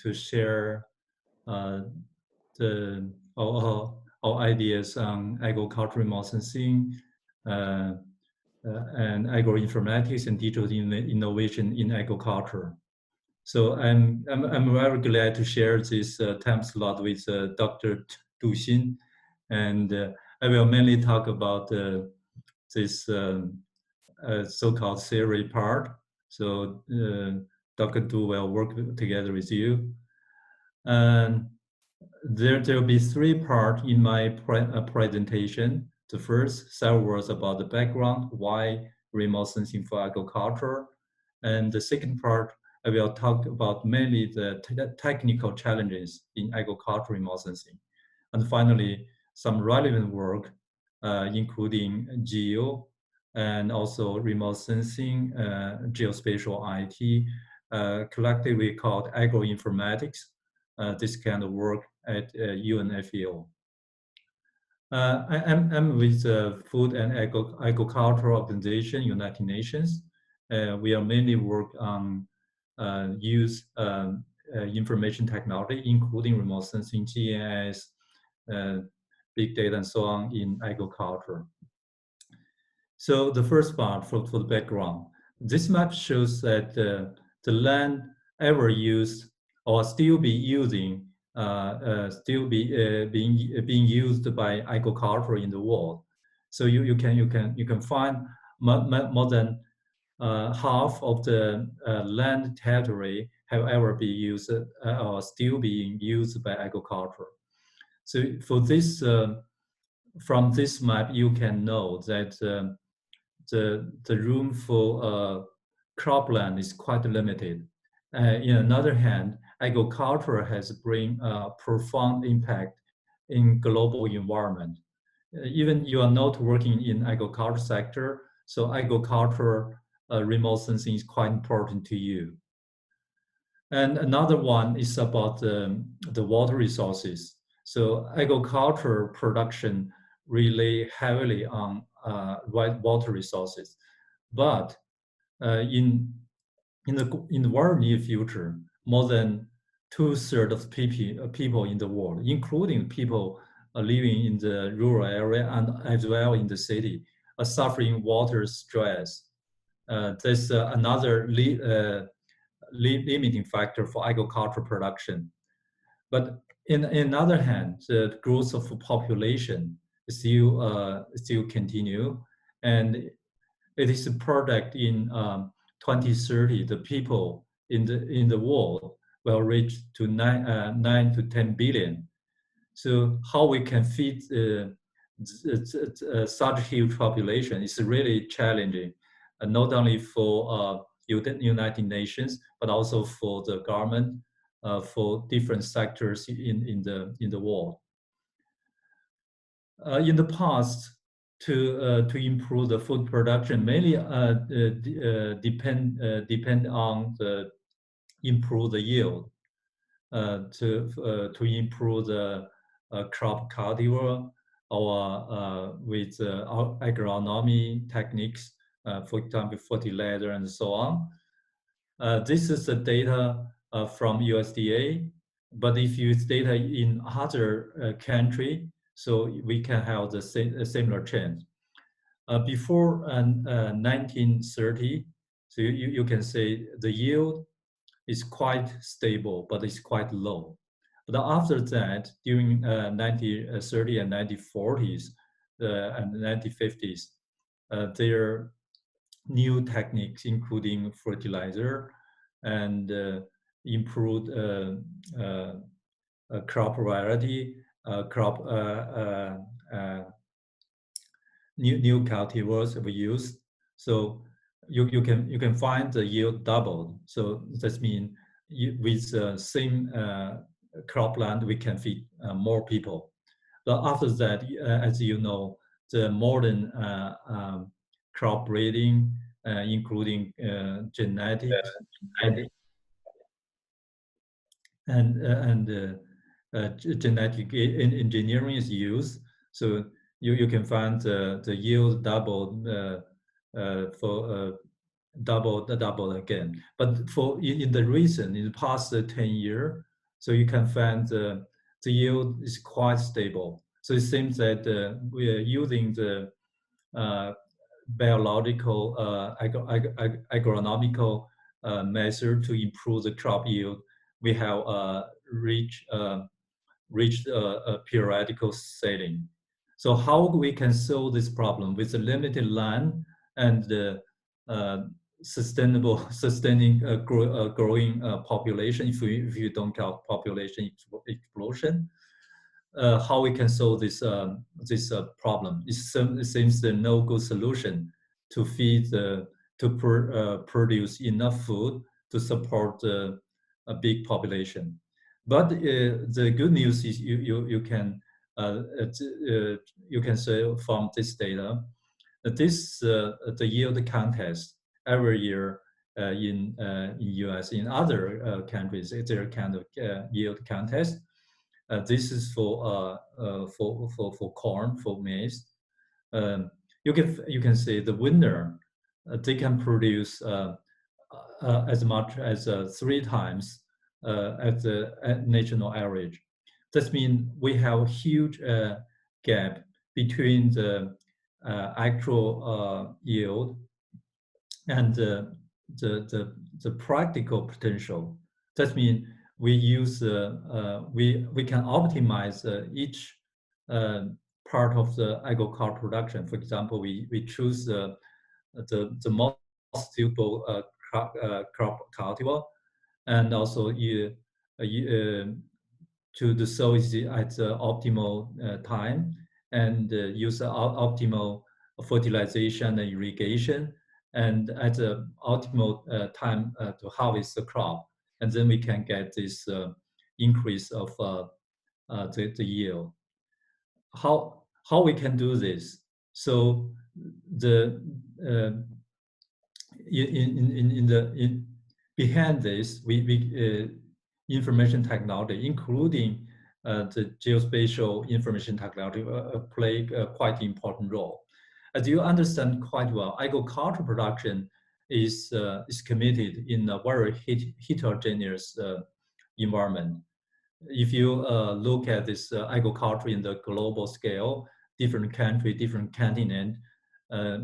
to share our ideas on agricultural remote sensing and agroinformatics and digital innovation in agriculture. So I'm very glad to share this time slot with Dr. Du Xin, and I will mainly talk about this so-called theory part. So Dr. Du will work together with you. And there will be three parts in my presentation. The first, several words about the background, why remote sensing for agriculture. And the second part, I will talk about mainly the technical challenges in agricultural remote sensing. And finally, some relevant work, including geo and also remote sensing, geospatial IT, collectively called agroinformatics. This kind of work at UNFEO. I'm with the Food and Agriculture Organization, United Nations. We are mainly work on use information technology, including remote sensing, GIS, big data, and so on in agriculture. So the first part for the background, this map shows that the land ever used or still be using, being used by agriculture in the world. So you can find more than half of the land territory have ever been used or still being used by agriculture. So for this, from this map, you can know that the room for cropland is quite limited. In another hand, agriculture has bring a profound impact in global environment. Even you are not working in agriculture sector, so agriculture remote sensing is quite important to you. And another one is about the water resources. So agriculture production rely heavily on water resources, but in the very near future, more than 2/3 of people in the world, including people living in the rural area and as well in the city, are suffering water stress. There's another limiting factor for agricultural production. But in other hand, the growth of population still continue, and it is a product in 2030. The people in the world will reach to 9 to 10 billion. So how we can feed such huge population is really challenging, not only for United Nations, but also for the government, for different sectors in the world. In the past, to improve the food production, mainly depend on the improve the yield, to improve the crop cultivar or with agronomy techniques, for example, fertilizer and so on. This is the data from USDA, but if you use data in other country, so we can have the similar trend. Before 1930, so you can say the yield is quite stable, but it's quite low. But after that, during 1930 and 1940s and 1950s, there are new techniques, including fertilizer and improved crop variety, new cultivars we use. So you can find the yield doubled. So that means with the same cropland, we can feed more people. But after that, as you know, the modern crop breeding, including genetics and genetic engineering is used. So you can find the yield doubled for double again. But in the past 10 years, So you can find the yield is quite stable. So it seems that we are using the uh, biological, agronomical measure to improve the crop yield. We have reached a periodical setting. So how we can solve this problem with the limited land and the sustaining growing population? If you don't count population explosion, how we can solve this problem? It seems there's no good solution to feed produce enough food to support a big population. But the good news is you can say from this data that the yield contest every year in US, in other countries there are kind of yield contest. This is for corn, for maize. You can say the winner they can produce as much as 3 times at national average. That means we have a huge gap between the actual yield and the practical potential. That means we can optimize each uh, part of the agricultural production. For example, we choose the most suitable crop cultivar, and also to the sow it at the optimal time, and use the optimal fertilization and irrigation, and at the optimal time to harvest the crop, and then we can get this increase of the yield. How we can do this? So the in behind this, we information technology, including the geospatial information technology, play a quite important role. As you understand quite well, agricultural production is committed in a very heterogeneous environment. If you look at this agriculture in the global scale, different country, different continent,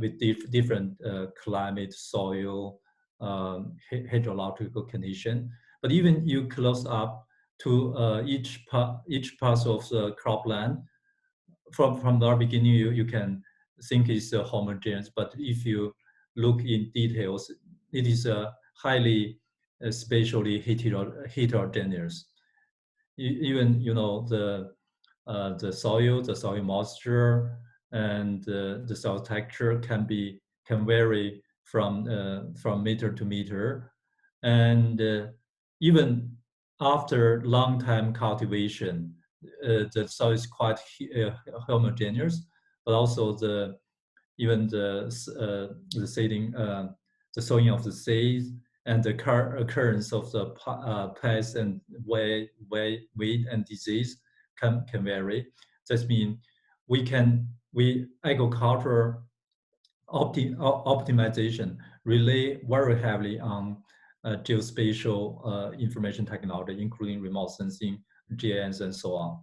with different climate, soil, hydrological condition. But even you close up to each part of the cropland, from the beginning, you can think it's homogeneous. But if you look in details, it is highly spatially heterogeneous. Even the soil moisture, and the soil texture can vary from meter to meter, and even after long time cultivation, the soil is quite homogeneous, but also even the seeding, the sowing of the seeds, and the occurrence of the pests and weed and disease can vary. That means we agriculture optimization rely very heavily on geospatial information technology, including remote sensing, GIS, and so on.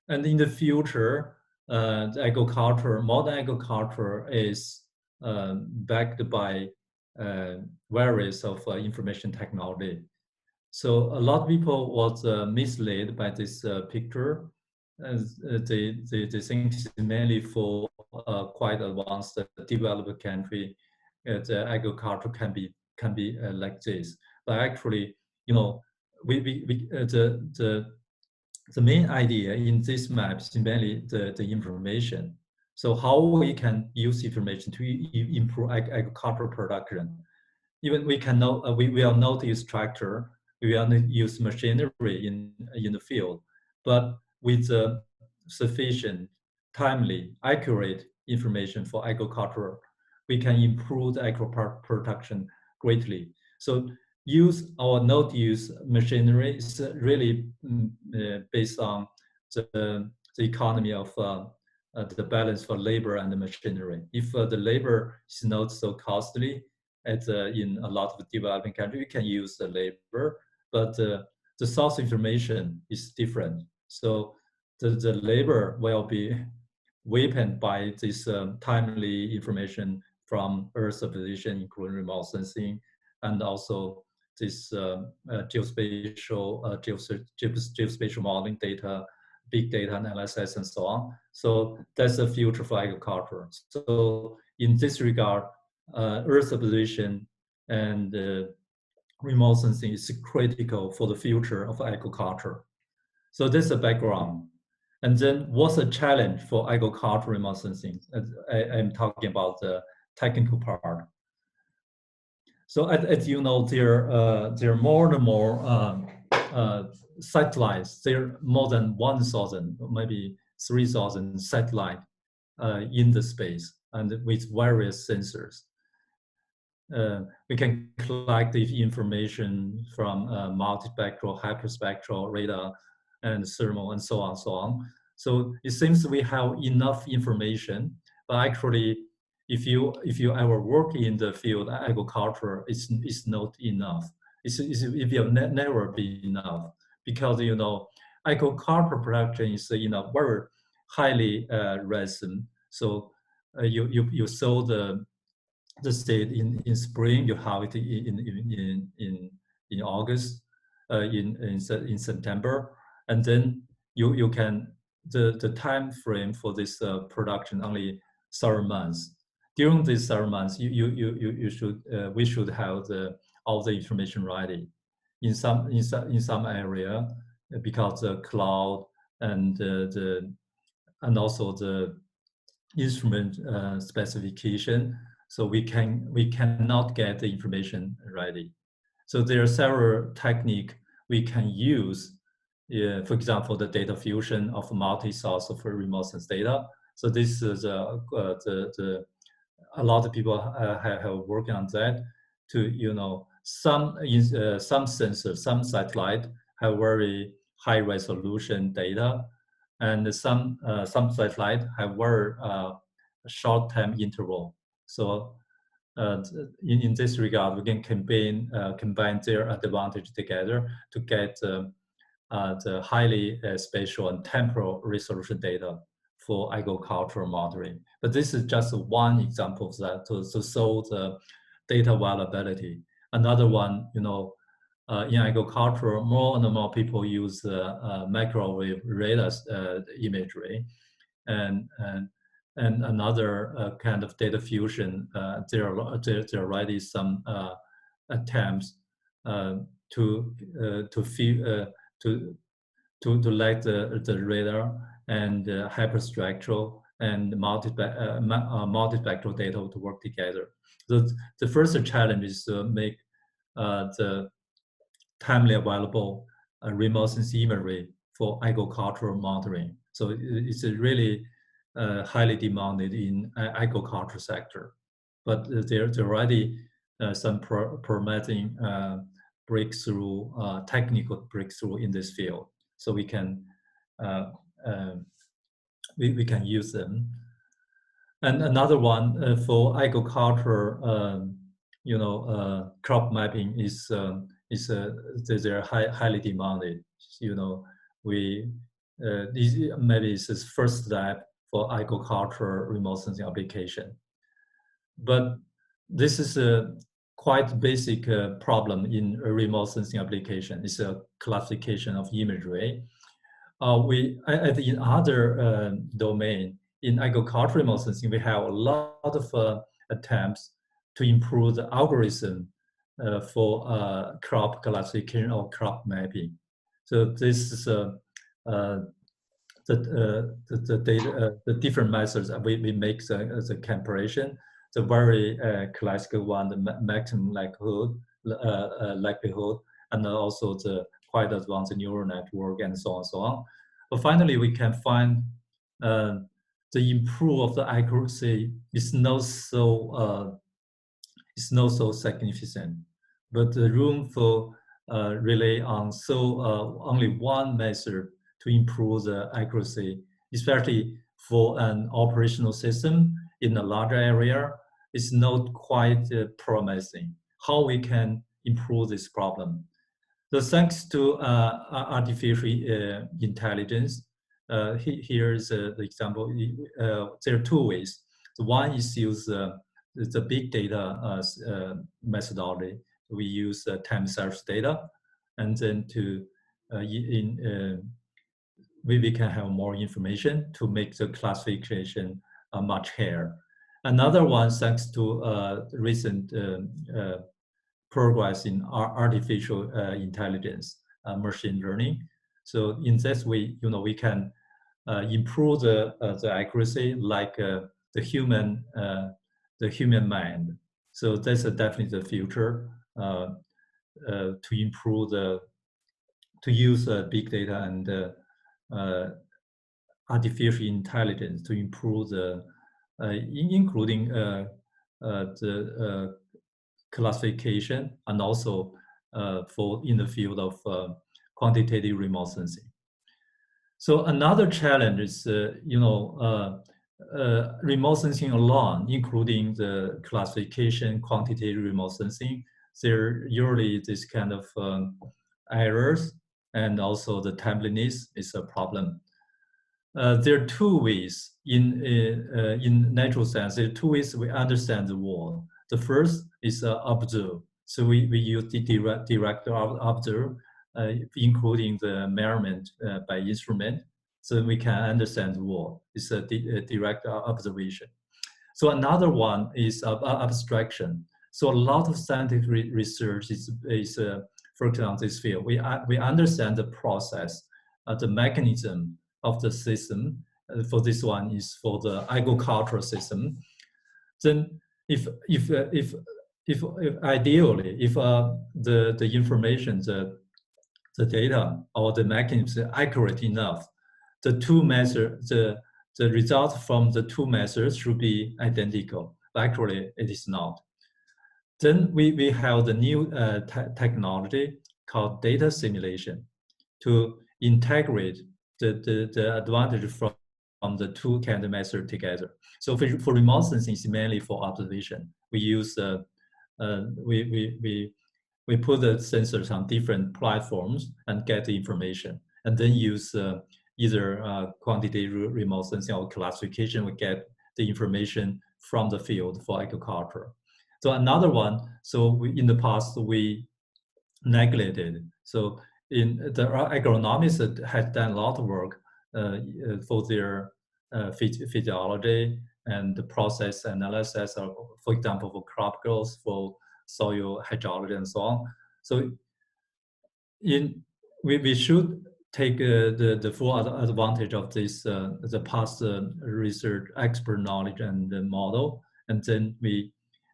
And in the future, modern agriculture is backed by various of information technology. So a lot of people was misled by this picture, as they think it's mainly for quite advanced developed country. The agriculture can be like this, but actually, the main idea in this map is mainly the information. So how we can use information to improve agricultural production. Even we can know we will not use tractor, we will not use machinery in the field, but with sufficient, timely, accurate information for agriculture, we can improve the agro production greatly. So not use machinery is really based on the economy of the balance for labor and the machinery. If the labor is not so costly, in a lot of developing countries, you can use the labor, but the the source information is different. So the labor will be weakened by this timely information from Earth position, including remote sensing, and also this geospatial modeling data, big data analysis, and so on. So that's the future for agriculture. So in this regard, Earth position and remote sensing is critical for the future of agriculture. So this is the background. And then what's the challenge for agriculture remote sensing? I'm talking about the technical part. So as you know, there are more and more satellites. There are more than 1,000, maybe 3,000 satellites in the space and with various sensors. We can collect the information from multispectral, hyperspectral radar, and thermal, and so on, so on. So it seems we have enough information, but actually, if you ever work in the field agriculture, it's not enough. It will never be enough, because you know agriculture production is very highly resin. So you sow the seed in spring, you have it in August, in September, and then you can the time frame for this production only 7 months. During these 7 months, you should we should have all the information ready. In some area, because the cloud and and also the instrument specification, so we cannot get the information ready. So there are several techniques we can use. For example, the data fusion of multi-source of remote sense data. So this is a lot of people have worked on that. To some sensors, some satellite have very high resolution data, and some satellite have very short time interval. So in this regard, we can combine their advantage together to get the highly spatial and temporal resolution data for agricultural modeling. But this is just one example of that to show the data availability. Another one, in agriculture, more and more people use microwave radar imagery, and another kind of data fusion. There are already some attempts to let the radar and hyperspectral and multispectral data to work together. The first challenge is to make the timely available remote sensing imagery for agricultural modeling. So it's really highly demanded in agriculture sector. But there's already some promising breakthrough, technical breakthrough in this field. So we can we can use them. And another one for agriculture, crop mapping is they're highly demanded. This maybe is the first step for agriculture remote sensing application. But this is a quite basic problem in a remote sensing application. It's a classification of imagery. In other domain, in agricultural remote sensing, we have a lot of attempts to improve the algorithm for crop classification or crop mapping. So this is the different methods we make the comparison. The very classical one, the maximum likelihood, and also the quite advanced neural network, and so on and so on. But finally, we can find the improve of the accuracy is not so significant, but the room for rely on only one method to improve the accuracy, especially for an operational system in a larger area, is not quite promising. How we can improve this problem? So thanks to artificial intelligence, here's the example. There are two ways. So one is use the big data methodology. We use time series data, and then to we can have more information to make the classification much higher. Another one, thanks to recent progress in artificial intelligence, machine learning. So in this way, we can improve the accuracy like the human mind. So that's definitely the future to improve to use big data and artificial intelligence to improve the including the classification and also for in the field of quantitative remote sensing. So another challenge is, remote sensing alone, including the classification, quantitative remote sensing, there usually this kind of errors, and also the timeliness is a problem. There are two ways in natural science. There are two ways we understand the world. The first is observe. So we use the direct observe, including the measurement by instrument, so we can understand the world. It's a direct observation. So another one is abstraction. So a lot of scientific research is focused on this field. We understand the process, the mechanism of the system. For this one is for the agricultural system. Then if ideally, if the information, the data or the mechanism is accurate enough, the two methods, the result from the two methods should be identical. But actually, it is not. Then we have the new technology called data simulation to integrate the advantage from the two kind of methods together. So for remote sensing, it's mainly for observation. We use we put the sensors on different platforms and get the information, and then use either quantitative remote sensing or classification. We get the information from the field for agriculture. So another one, so in the past we neglected. So in the agronomists had done a lot of work for their physiology and the process analysis, or for example, for crop growth, for soil hydrology, and so on. So we should take the full advantage of this the past research expert knowledge and the model, and then we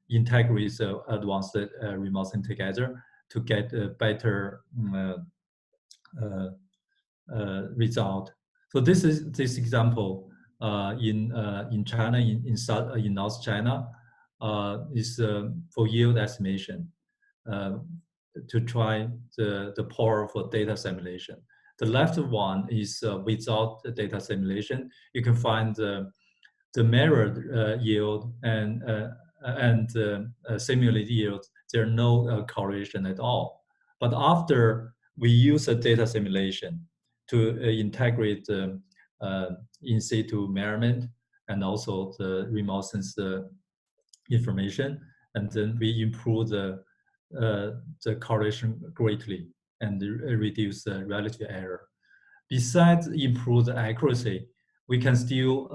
integrate the advanced remote sensing together to get a better result. So this is this example in China, in North China, is for yield estimation to try the power for data simulation. The left one is without the data simulation. You can find the measured yield and simulated yield. There are no correlation at all. But after we use a data simulation to integrate the in situ measurement and also the remote sensor information, and then we improve the correlation greatly and reduce the relative error. Besides improve the accuracy, we can still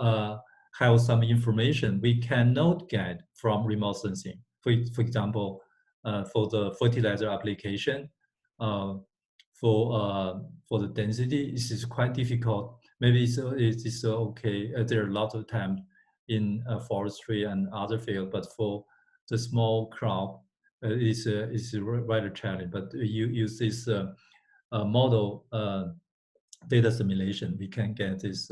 have some information we cannot get from remote sensing. For example, for the fertilizer application, for the density, this is quite difficult. Maybe it's okay. There are a lot of times in forestry and other fields, but for the small crop, it's rather challenging. But you use this model data simulation, we can get this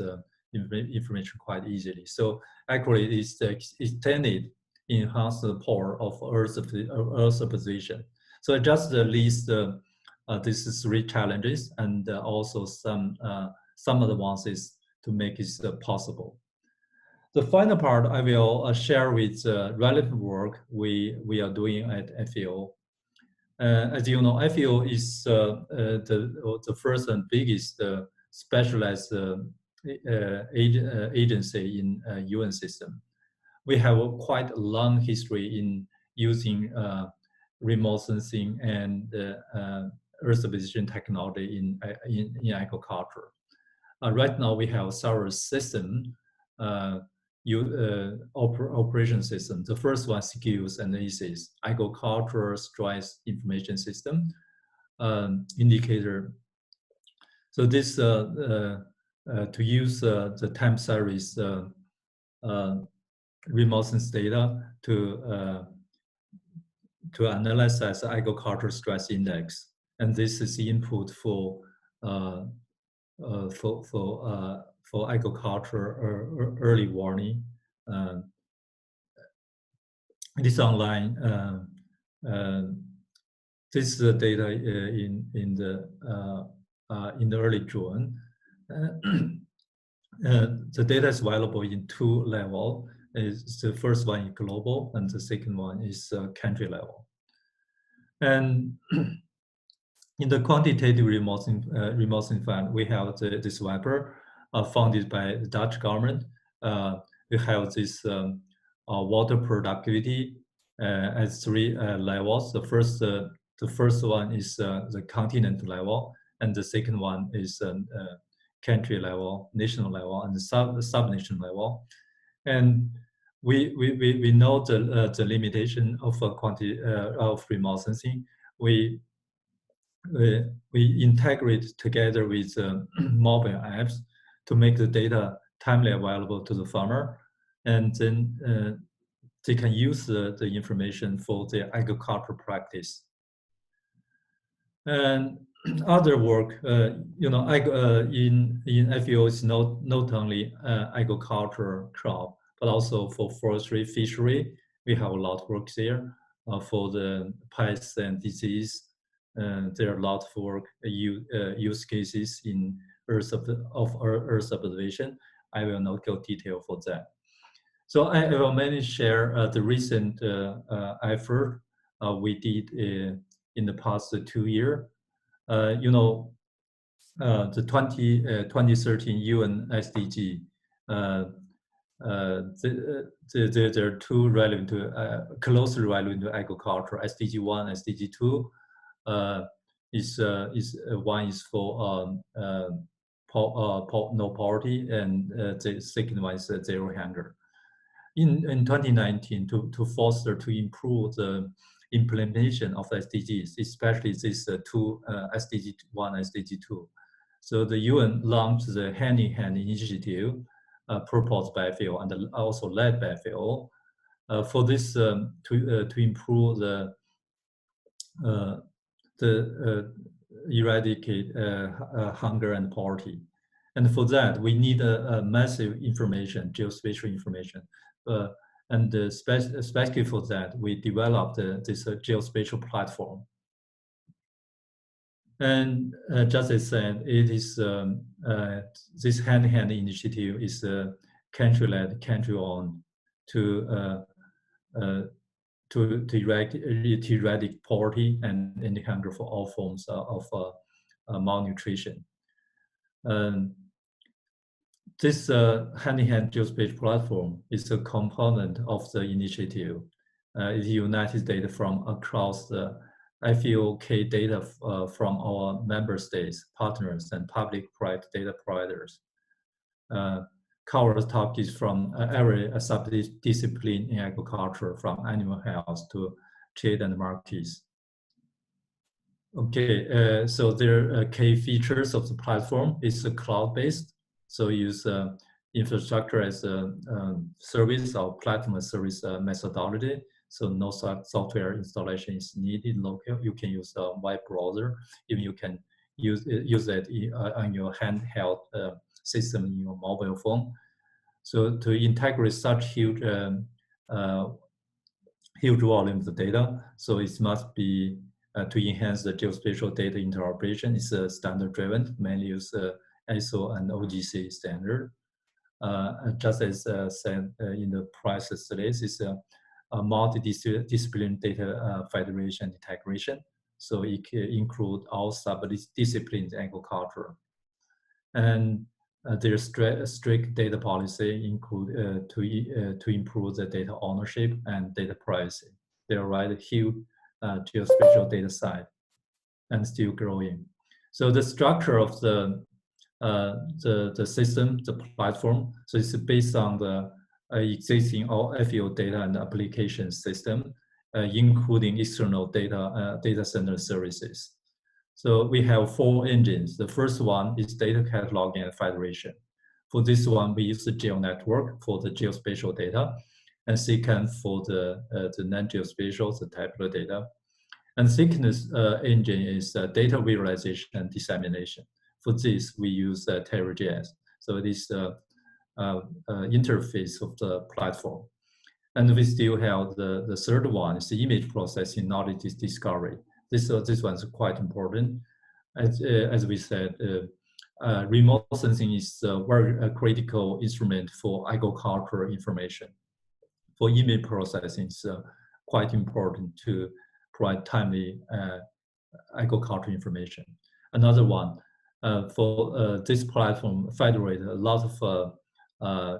information quite easily. So actually, it's extended, enhance the power of Earth's position. So just list these three challenges and also some advances to make it possible. The final part I will share with relevant work we are doing at FAO. As you know, FEO is the first and biggest specialized agency in UN system. We have a quite long history in using remote sensing and earth observation technology in agriculture. Right now, we have several systems, operation system. The first one, skills and ACES, agricultural stress information system, indicator. So this to use the time series remote sense data to analyze the agricultural stress index, and this is input for agriculture early warning. This online. This is the data in the early June. The data is available in two levels. The first one is global, and the second one is country level. And in the quantitative remote sensing fund, we have this wrapper funded by the Dutch government. We have this water productivity at three levels. The first one is the continent level, and the second one is country level, national level, and the sub-nation level. And we know the limitation of of remote sensing. We integrate together with mobile apps to make the data timely available to the farmer, and then they can use the information for their agricultural practice. And other work, in FEO is not only agriculture crop, but also for forestry, fishery. We have a lot of work there for the pests and disease. There are a lot of work use cases in Earth observation. I will not go detail for that. So I will mainly share the recent effort we did in the past 2 years. The 2013 UN SDG, there are two relevant closely relevant to agriculture. SDG 1, SDG 2 one is for no poverty, and the second one is zero hunger. In 2019, to foster, to improve the implementation of SDGs, especially this two SDG 1, SDG 2. So the UN launched the hand-in-hand initiative proposed by FAO and also led by FAO for this to improve the eradicate hunger and poverty. And for that, we need a massive information, geospatial information. And especially for that, we developed this geospatial platform. And just as I said, it is this hand-in-hand initiative is country-led, country-owned to eradicate poverty and hunger for all forms of malnutrition. This hand-in-hand geospatial platform is a component of the initiative. It unites data from across the FEOK data from our member states, partners, and public-private data providers. Covers topics from every sub-discipline in agriculture, from animal health to trade and markets. Okay, so there are key features of the platform. It's cloud-based, so use infrastructure as a service or platform as service methodology. So no software installation is needed local. You can use a web browser. Even you can use it on your handheld system in your mobile phone. So to integrate such huge volumes of data, so it must be to enhance the geospatial data interoperation. It's standard driven, mainly use ISO and OGC standard. Just as said in the prior slides, it's a multidisciplinary data federation integration. So it can include all sub-disciplines in agriculture. And there's strict data policy include to improve the data ownership and data privacy. There are huge geospatial data set and still growing. So the structure of the system, the platform, so it's based on the existing all FEO data and application system, including external data center services. So we have 4 engines. The first one is data cataloging and federation. For this one, we use the geo network for the geospatial data, and second for the non-geospatial, the tabular data. And second engine is data visualization and dissemination. For this, we use TerraJS. So it is the interface of the platform. And we still have the third one is the image processing, knowledge discovery. This one's quite important. As we said, remote sensing is a very critical instrument for agricultural information. For image processing, it's quite important to provide timely agricultural information. Another one, for this platform, federate a lot of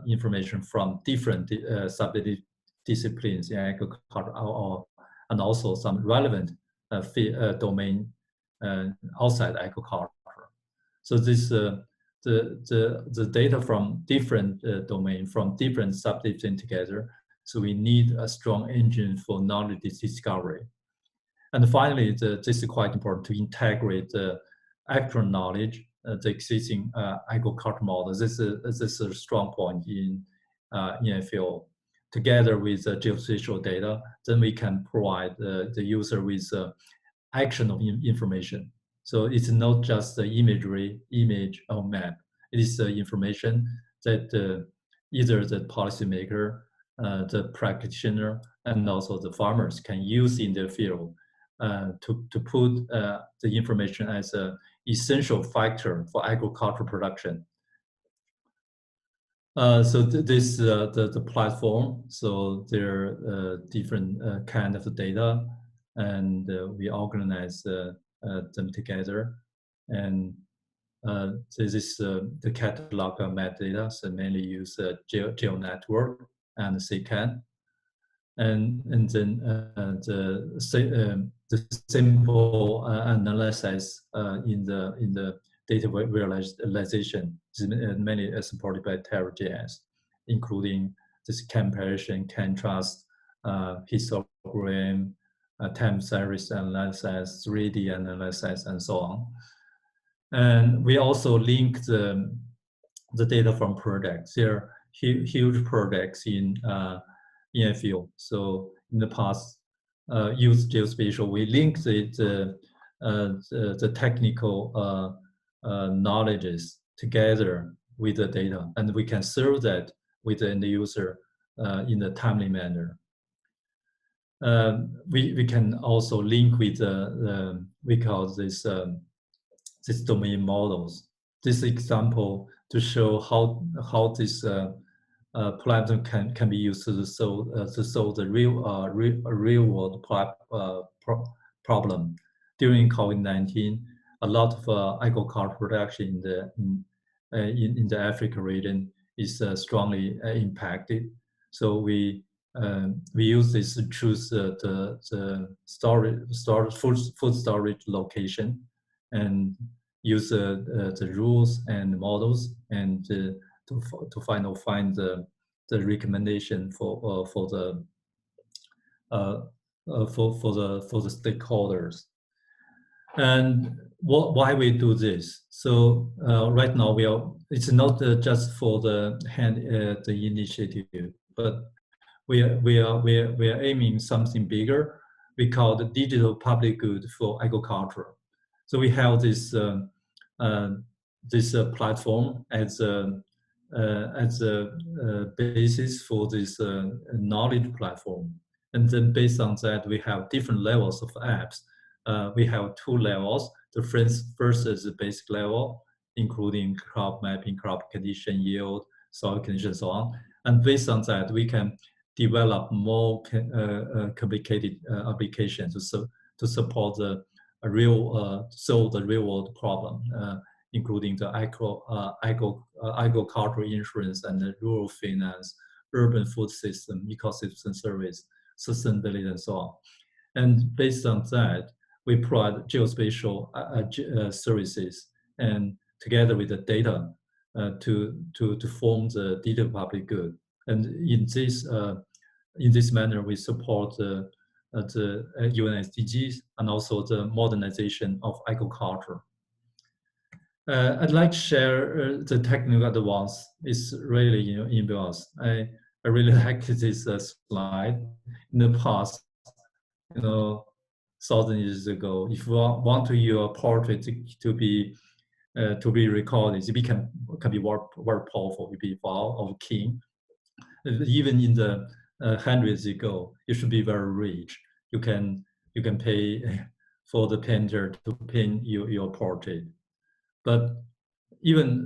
information from different sub-disciplines in agriculture, and also some relevant domain outside agriculture. So this the data from different domain, from different subdisciplines together. So we need a strong engine for knowledge discovery. And finally, this is quite important to integrate the actual knowledge, the existing agricultural models. This is a strong point in FEO. Together with the geospatial data, then we can provide the user with actionable information. So it's not just the image or map. It is the information that either the policymaker, the practitioner, and also the farmers can use in their field to put the information as an essential factor for agricultural production. So this the platform. So there are different kind of data, and we organize them together. And this is the catalog of metadata. So mainly use geo network and CCAN. And then the simple analysis in the data visualization is mainly supported by TerraJS, including this comparison, contrast, histogram, time series analysis, 3D analysis, and so on. And we also link the data from projects. There are huge projects in FEO. So in the past, use geospatial, we link the technical knowledges together with the data, and we can serve that with the end user in a timely manner. We can also link with we call this domain models. This example to show how this platform can be used to solve the real world problem. During COVID-19, a lot of agricultural production in the Africa region is strongly impacted. So we use this to choose the food storage location, and use the rules and models, and to find the recommendation for the stakeholders. And why we do this? So right now it's not just for the initiative, but we are aiming something bigger. We call the digital public good for agriculture. So we have this platform as a basis for this knowledge platform, and then based on that we have different levels of apps. We have 2 levels. The first is the basic level, including crop mapping, crop condition, yield, soil condition, so on. And based on that, we can develop more complicated applications to support the solve the real world problem, including the agricultural insurance and the rural finance, urban food system, ecosystem service, sustainability, and so on. And based on that, we provide geospatial services, and together with the data to form the digital public good. And in this manner, we support the UN SDGs and also the modernization of agriculture. I'd like to share the technical advance is really in us. I really like this slide. In the past, 1,000 years ago, if you want your portrait to be recorded, it can be very powerful. It be wow of king. Even in the hundreds ago, it should be very rich. You can pay for the painter to paint your portrait. But even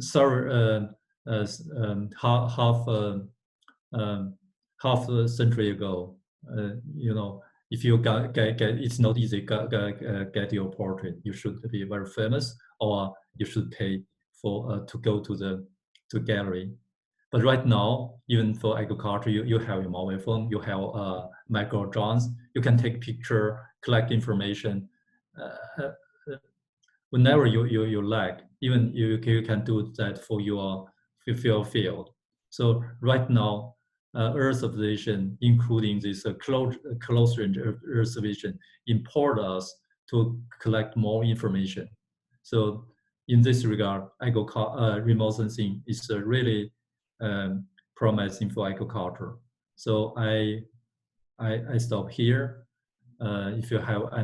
half a century ago, if you get it's not easy get your portrait. You should be very famous, or you should pay for to go to gallery. But right now, even for agriculture, you have your mobile phone, you have micro drones, you can take picture, collect information. Whenever you like, even you can do that for your field. So right now, Earth observation, including this close range Earth observation, import us to collect more information. So in this regard, remote sensing is really promising for agriculture. So I stop here. If you have any